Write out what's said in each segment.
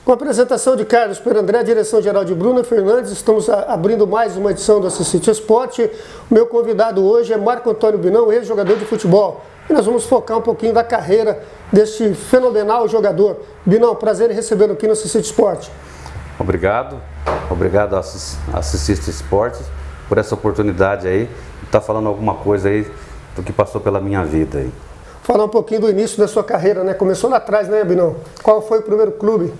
Com a apresentação de Carlos Perandré, direção-geral de Bruna Fernandes, estamos abrindo mais uma edição do Assistite Esporte. O meu convidado hoje é Marco Antônio Binão, ex-jogador de futebol. E nós vamos focar um pouquinho da carreira deste fenomenal jogador. Binão, prazer em recebê-lo aqui no Assistite Esporte. Obrigado a Assistite Esporte por essa oportunidade aí, de estar falando alguma coisa aí do que passou pela minha vida aí. Falar um pouquinho do início da sua carreira, né? Começou lá atrás, né, Binão? Qual foi o primeiro clube?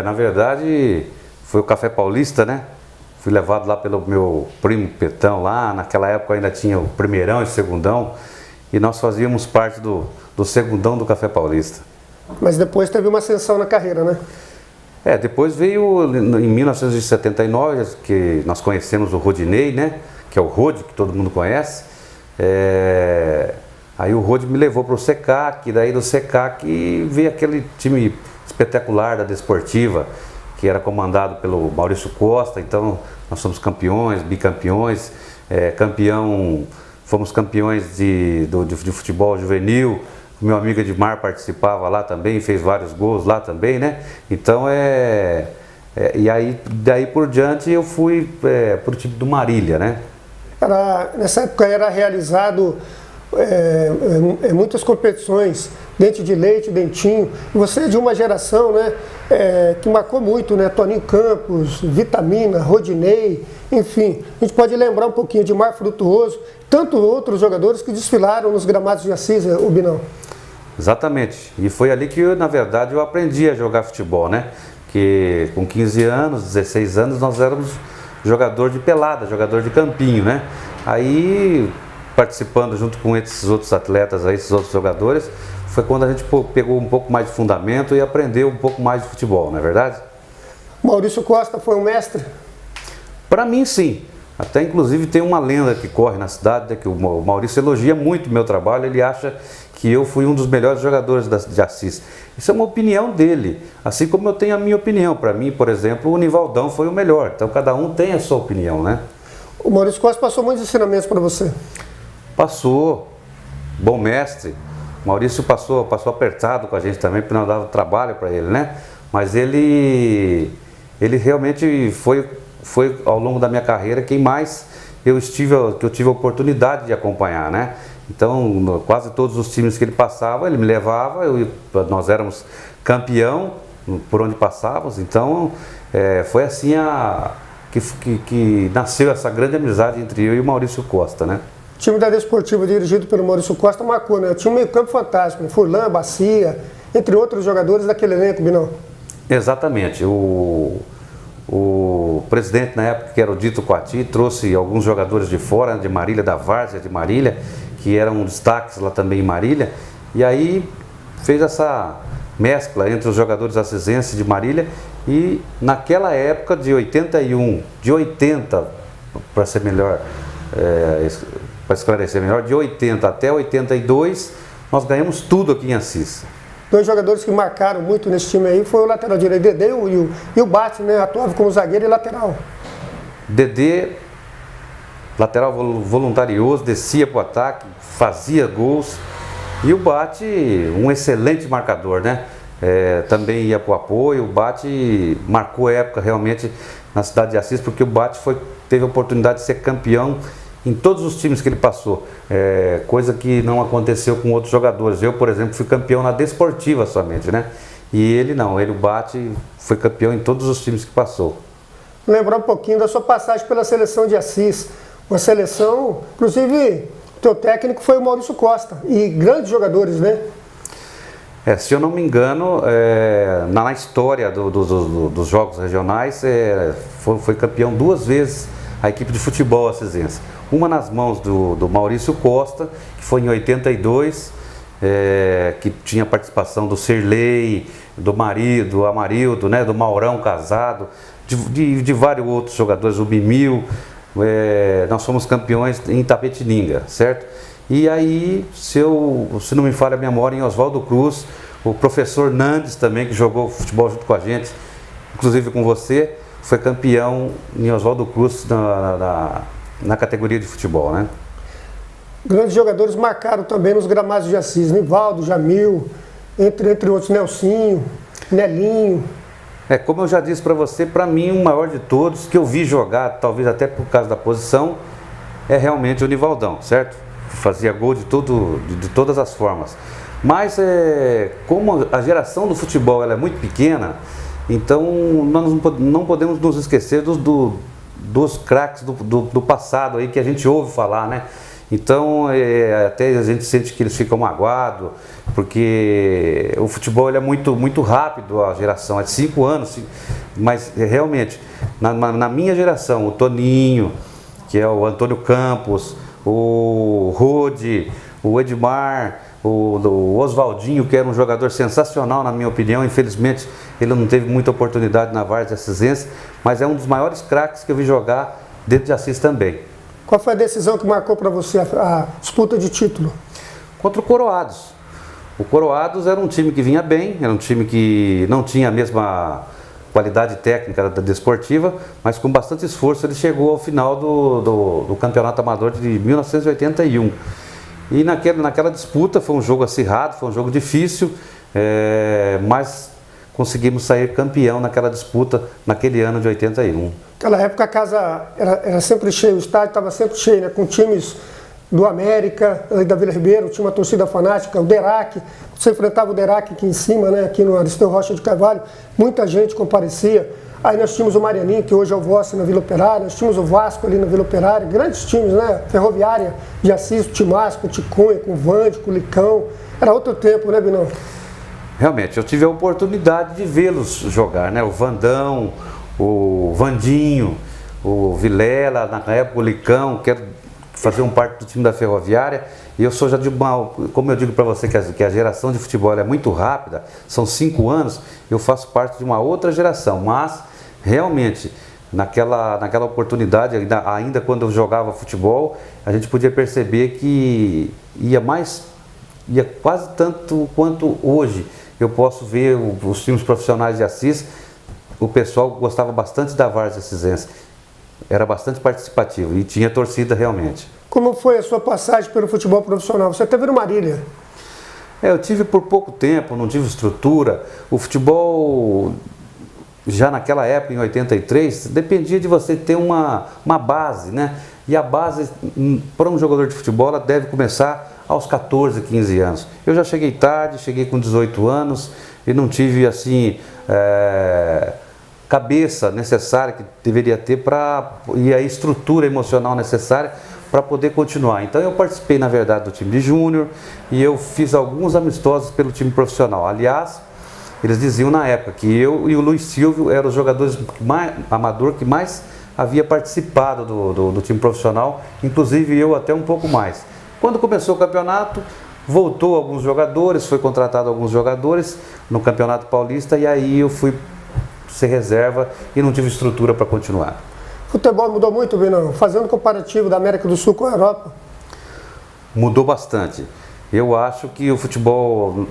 Na verdade, foi o Café Paulista, né? Fui levado lá pelo meu primo Petão lá, naquela época ainda tinha o primeirão e o segundão, e nós fazíamos parte do segundão do Café Paulista. Mas depois teve uma ascensão na carreira, né? Depois veio em 1979, que nós conhecemos o Rodinei, né? Que é o Rod, que todo mundo conhece. Aí o Rod me levou para o SECAC, daí do SECAC veio aquele time espetacular da Desportiva, que era comandado pelo Maurício Costa. Então nós somos campeões, bicampeões, fomos campeões de futebol juvenil. Meu amigo Edmar participava lá também, fez vários gols lá também, né? Então e aí daí por diante eu fui para o time do Marília, né? Nessa época era realizado muitas competições, Dente de Leite, Dentinho. Você é de uma geração, né, que marcou muito, né? Toninho Campos, Vitamina, Rodinei, enfim. A gente pode lembrar um pouquinho de Mar Frutuoso, tantos outros jogadores que desfilaram nos gramados de Assis, o Binão. Exatamente. E foi ali que, na verdade, eu aprendi a jogar futebol, né? Que com 15 anos, 16 anos, nós éramos jogador de pelada, jogador de campinho, né? Aí, participando junto com esses outros atletas, aí, esses outros jogadores, foi quando a gente pegou um pouco mais de fundamento e aprendeu um pouco mais de futebol, não é verdade? Maurício Costa foi um mestre? Para mim, sim. Até inclusive tem uma lenda que corre na cidade, né, que o Maurício elogia muito o meu trabalho, ele acha que eu fui um dos melhores jogadores de Assis. Isso é uma opinião dele, assim como eu tenho a minha opinião. Para mim, por exemplo, o Nivaldão foi o melhor, então cada um tem a sua opinião, né? O Maurício Costa passou muitos ensinamentos para você? Passou, bom mestre. O Maurício passou apertado com a gente também, porque não dava trabalho para ele, né? Mas ele realmente foi ao longo da minha carreira quem mais que eu tive a oportunidade de acompanhar, né? Então, quase todos os times que ele passava, ele me levava, nós éramos campeão por onde passávamos. Então, foi assim que nasceu essa grande amizade entre eu e o Maurício Costa, né? O time da Desportiva, dirigido pelo Maurício Costa, marcou, né? Tinha um meio-campo fantástico, né? Furlan, Bacia, entre outros jogadores daquele elenco, Binão. Exatamente. O presidente, na época, que era o Dito Coati, trouxe alguns jogadores de fora, de Marília, da Várzea de Marília, que eram destaques lá também em Marília, e aí fez essa mescla entre os jogadores assisenses de Marília. E naquela época de 81, de 80, para ser melhor, para esclarecer melhor, de 80 até 82, nós ganhamos tudo aqui em Assis. Dois jogadores que marcaram muito nesse time aí foi o lateral direito, Dedê, e o Bate, né? Atuava como zagueiro e lateral. Dedê, lateral voluntarioso, descia para o ataque, fazia gols. E o Bate, um excelente marcador, né? Também ia para o apoio. O Bate marcou época realmente na cidade de Assis, porque o Bate teve a oportunidade de ser campeão em todos os times que ele passou, coisa que não aconteceu com outros jogadores. Eu, por exemplo, fui campeão na Desportiva somente, né? E ele não, o Bate foi campeão em todos os times que passou. Lembrar um pouquinho da sua passagem pela seleção de Assis, uma seleção, inclusive, o teu técnico foi o Maurício Costa, e grandes jogadores, né? Se eu não me engano, na história dos jogos regionais, foi campeão duas vezes a equipe de futebol assisense. Uma nas mãos do Maurício Costa, que foi em 82, que tinha participação do Sirley, do Amarildo, né, do Maurão Casado, de vários outros jogadores, o Bimil. Nós fomos campeões em Tapetininga, certo? E aí, se não me falha a memória, em Oswaldo Cruz, o professor Nandes também, que jogou futebol junto com a gente, inclusive com você, foi campeão em Oswaldo Cruz na categoria de futebol, né? Grandes jogadores marcaram também nos gramados de Assis, Nivaldo, Jamil, entre outros, Nelsinho, Nelinho. Como eu já disse para você, para mim o maior de todos que eu vi jogar, talvez até por causa da posição, é realmente o Nivaldão, certo? Fazia gol de todas as formas. Mas como a geração do futebol ela é muito pequena, então nós não podemos nos esquecer dos craques do passado aí que a gente ouve falar, né? Então até a gente sente que eles ficam magoados, porque o futebol ele é muito rápido, a geração é de 5 anos, mas realmente na minha geração, o Toninho, que é o Antônio Campos, o Rode, o Edmar, o Oswaldinho, que era um jogador sensacional na minha opinião, infelizmente ele não teve muita oportunidade na Várzea Assisense, mas é um dos maiores craques que eu vi jogar dentro de Assis também. Qual foi a decisão que marcou para você a disputa de título? Contra o Coroados. O Coroados era um time que vinha bem, era um time que não tinha a mesma qualidade técnica da desportiva, mas com bastante esforço ele chegou ao final do Campeonato Amador de 1981. E naquela disputa foi um jogo acirrado, foi um jogo difícil, mas conseguimos sair campeão naquela disputa, naquele ano de 81. Naquela época a casa era sempre cheia, o estádio estava sempre cheio, né? Com times do América, da Vila Ribeiro, tinha uma torcida fanática, o Derac, você enfrentava o Derac aqui em cima, né? Aqui no Aristeu Rocha de Carvalho, muita gente comparecia. Aí nós tínhamos o Marianinho, que hoje é o Vossa na Vila Operária, nós tínhamos o Vasco ali na Vila Operária, grandes times, né? Ferroviária de Assis, o Timasco, o Ticunha, com o Vande, com o Licão. Era outro tempo, né, Binão? Realmente, eu tive a oportunidade de vê-los jogar, né? O Vandão, o Vandinho, o Vilela, na época o Licão, que faziam parte do time da Ferroviária. E eu sou já de uma, como eu digo para você que a geração de futebol é muito rápida, são 5 anos, eu faço parte de uma outra geração, mas realmente naquela oportunidade, ainda quando eu jogava futebol, a gente podia perceber que ia quase tanto quanto hoje. Eu posso ver os times profissionais de Assis, o pessoal gostava bastante da Várzea Assisense, era bastante participativo e tinha torcida realmente. Como foi a sua passagem pelo futebol profissional? Você teve no Marília? Eu tive por pouco tempo, não tive estrutura. O futebol, já naquela época, em 83, dependia de você ter uma base, né? E a base, para um jogador de futebol, ela deve começar aos 14, 15 anos. Eu já cheguei tarde, cheguei com 18 anos e não tive, assim, cabeça necessária que deveria ter e a estrutura emocional necessária para poder continuar. Então eu participei, na verdade, do time de júnior e eu fiz alguns amistosos pelo time profissional. Aliás, eles diziam na época que eu e o Luiz Silvio eram os jogadores amador que mais havia participado do time profissional, inclusive eu até um pouco mais. Quando começou o campeonato, voltou alguns jogadores, foi contratado alguns jogadores no Campeonato Paulista e aí eu fui ser reserva e não tive estrutura para continuar. O futebol mudou muito, Binão? Fazendo comparativo da América do Sul com a Europa? Mudou bastante. Eu acho que o futebol,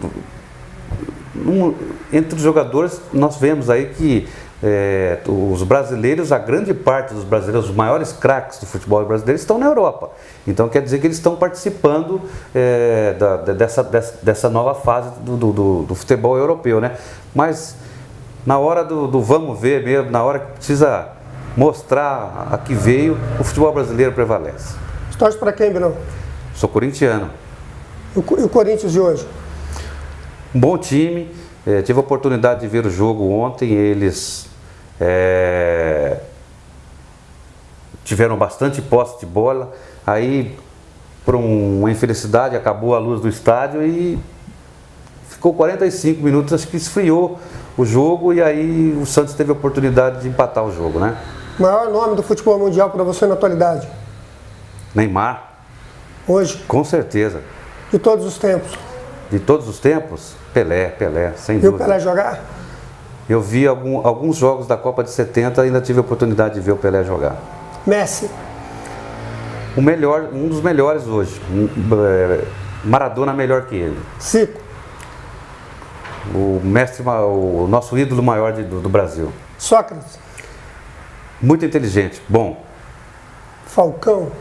entre os jogadores, nós vemos aí que os brasileiros, a grande parte dos brasileiros, os maiores craques do futebol brasileiro estão na Europa. Então quer dizer que eles estão participando dessa nova fase do futebol europeu, né? Mas na hora do vamos ver mesmo, na hora que precisa mostrar a que veio, o futebol brasileiro prevalece. Você torce para quem, Binão? Sou corintiano. E o Corinthians de hoje? Um bom time. Tive a oportunidade de ver o jogo ontem. Eles tiveram bastante posse de bola. Aí, por uma infelicidade, acabou a luz do estádio e ficou 45 minutos. Acho que esfriou o jogo e aí o Santos teve a oportunidade de empatar o jogo, né? O maior nome do futebol mundial para você na atualidade? Neymar. Hoje? Com certeza. De todos os tempos? De todos os tempos? Pelé, sem Viu dúvida. o Pelé jogar? Eu vi alguns jogos da Copa de 70 e ainda tive a oportunidade de ver o Pelé jogar. Messi? Um dos melhores hoje. Maradona melhor que ele. Zico? O nosso ídolo maior do Brasil. Sócrates? Muito inteligente, bom. Falcão?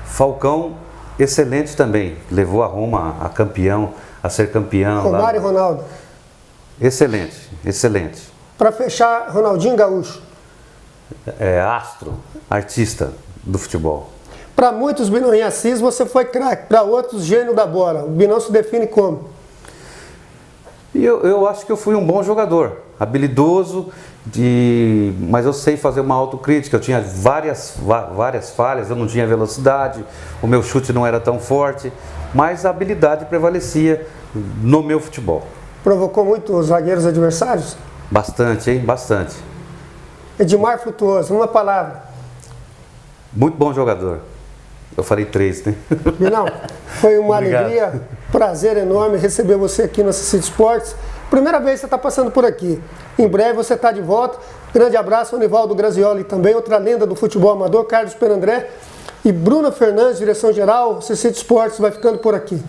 Falcão, excelente também. Levou a Roma a campeão, a ser campeão. Romário e Ronaldo? Excelente. Para fechar, Ronaldinho Gaúcho. Astro, artista do futebol. Para muitos, Binão, em Assis você foi craque, para outros, gênio da bola. O Binão se define como? E eu acho que eu fui um bom jogador, habilidoso, mas eu sei fazer uma autocrítica. Eu tinha várias falhas, eu não tinha velocidade, o meu chute não era tão forte, mas a habilidade prevalecia no meu futebol. Provocou muito os zagueiros adversários? Bastante, hein? Bastante. Edmar Frutuoso, uma palavra. Muito bom jogador. Eu falei 3, né? Binão, foi uma Obrigado. alegria, prazer enorme receber você aqui no Assistir Esportes. Primeira vez que você está passando por aqui. Em breve você está de volta. Grande abraço ao Nivaldo Grazioli também, outra lenda do futebol amador, Carlos Perandré. E Bruna Fernandes, direção-geral, Assistir Esportes vai ficando por aqui.